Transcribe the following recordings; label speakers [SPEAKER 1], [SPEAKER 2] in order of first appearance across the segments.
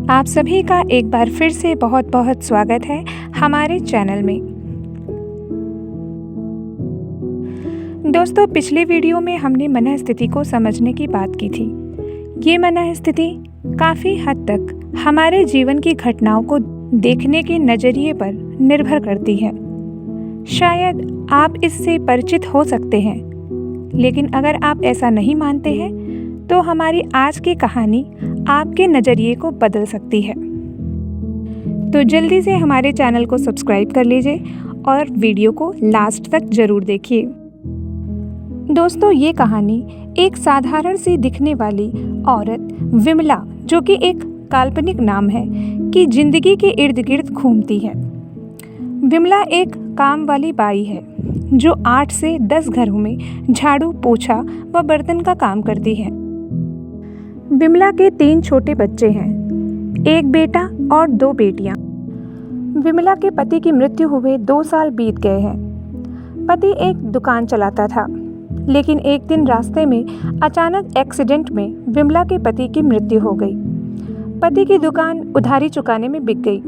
[SPEAKER 1] आप सभी का एक बार फिर से बहुत बहुत स्वागत है हमारे चैनल में। दोस्तों, पिछले वीडियो में हमने मनःस्थिति को समझने की बात की थी। ये मनःस्थिति काफ़ी हद तक हमारे जीवन की घटनाओं को देखने के नज़रिए पर निर्भर करती है। शायद आप इससे परिचित हो सकते हैं, लेकिन अगर आप ऐसा नहीं मानते हैं तो हमारी आज की कहानी आपके नज़रिए को बदल सकती है। तो जल्दी से हमारे चैनल को सब्सक्राइब कर लीजिए और वीडियो को लास्ट तक ज़रूर देखिए। दोस्तों, ये कहानी एक साधारण सी दिखने वाली औरत विमला, जो कि एक काल्पनिक नाम है, की जिंदगी के इर्द गिर्द घूमती है। विमला एक काम वाली बाई है जो 8 से 10 घरों में झाड़ू, पोछा व बर्तन का काम करती है। विमला के 3 छोटे बच्चे हैं, एक बेटा और 2 बेटियां। विमला के पति की मृत्यु हुए 2 साल बीत गए हैं। पति एक दुकान चलाता था, लेकिन एक दिन रास्ते में अचानक एक्सीडेंट में विमला के पति की मृत्यु हो गई। पति की दुकान उधारी चुकाने में बिक गई।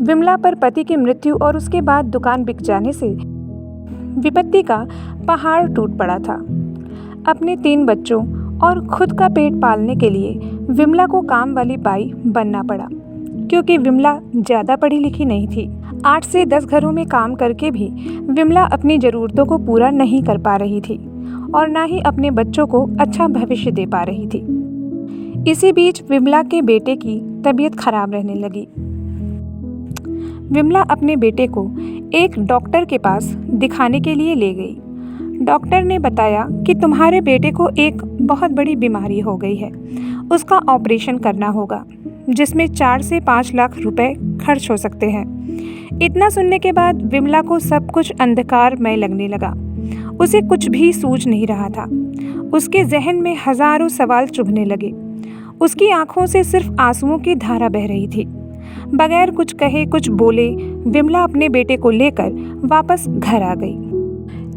[SPEAKER 1] विमला पर पति की मृत्यु और उसके बाद दुकान बिक जाने से विपत्ति का पहाड़ टूट पड़ा था। अपने 3 बच्चों और खुद का पेट पालने के लिए विमला को काम वाली बाई बनना पड़ा, क्योंकि विमला ज़्यादा पढ़ी लिखी नहीं थी। 8 से 10 घरों में काम करके भी विमला अपनी ज़रूरतों को पूरा नहीं कर पा रही थी और ना ही अपने बच्चों को अच्छा भविष्य दे पा रही थी। इसी बीच विमला के बेटे की तबीयत खराब रहने लगी। विमला अपने बेटे को एक डॉक्टर के पास दिखाने के लिए ले गई। डॉक्टर ने बताया कि तुम्हारे बेटे को एक बहुत बड़ी बीमारी हो गई है, उसका ऑपरेशन करना होगा, जिसमें 4 से 5 लाख रुपए खर्च हो सकते हैं। इतना सुनने के बाद विमला को सब कुछ अंधकारमय लगने लगा। उसे कुछ भी सूझ नहीं रहा था। उसके जहन में हजारों सवाल चुभने लगे। उसकी आंखों से सिर्फ आंसुओं की धारा बह रही थी। बगैर कुछ कहे कुछ बोले विमला अपने बेटे को लेकर वापस घर आ गई।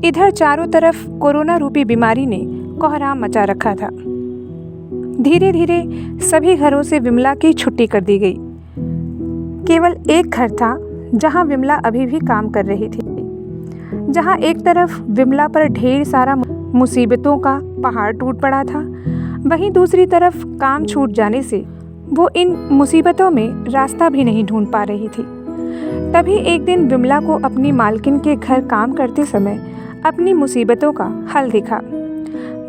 [SPEAKER 1] इधर चारों तरफ कोरोना रूपी बीमारी ने कोहराम मचा रखा था। धीरे धीरे सभी घरों से विमला की छुट्टी कर दी गई। केवल एक घर था जहां विमला अभी भी काम कर रही थी। जहां एक तरफ विमला पर ढेर सारा मुसीबतों का पहाड़ टूट पड़ा था, वहीं दूसरी तरफ काम छूट जाने से वो इन मुसीबतों में रास्ता भी नहीं ढूंढ पा रही थी। तभी एक दिन विमला को अपनी मालकिन के घर काम करते समय अपनी मुसीबतों का हल दिखा।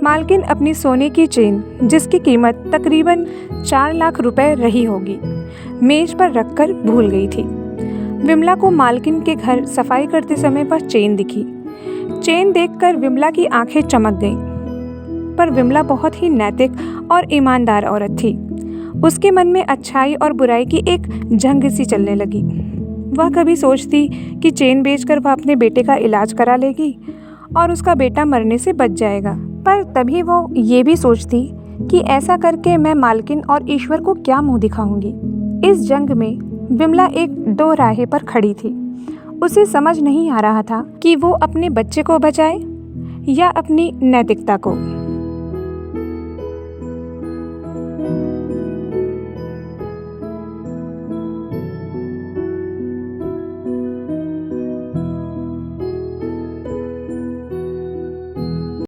[SPEAKER 1] मालकिन अपनी सोने की चेन, जिसकी कीमत तकरीबन 4 लाख रुपए रही होगी, मेज पर रखकर भूल गई थी। विमला को मालकिन के घर सफाई करते समय वह चेन दिखी। चेन देखकर विमला की आंखें चमक गईं। पर विमला बहुत ही नैतिक और ईमानदार औरत थी। उसके मन में अच्छाई और बुराई की एक जंग सी चलने लगी। वह कभी सोचती कि चेन बेचकर वह अपने बेटे का इलाज करा लेगी और उसका बेटा मरने से बच जाएगा, पर तभी वो ये भी सोचती कि ऐसा करके मैं मालकिन और ईश्वर को क्या मुंह दिखाऊंगी। इस जंग में विमला एक दो राहे पर खड़ी थी। उसे समझ नहीं आ रहा था कि वो अपने बच्चे को बचाए या अपनी नैतिकता को।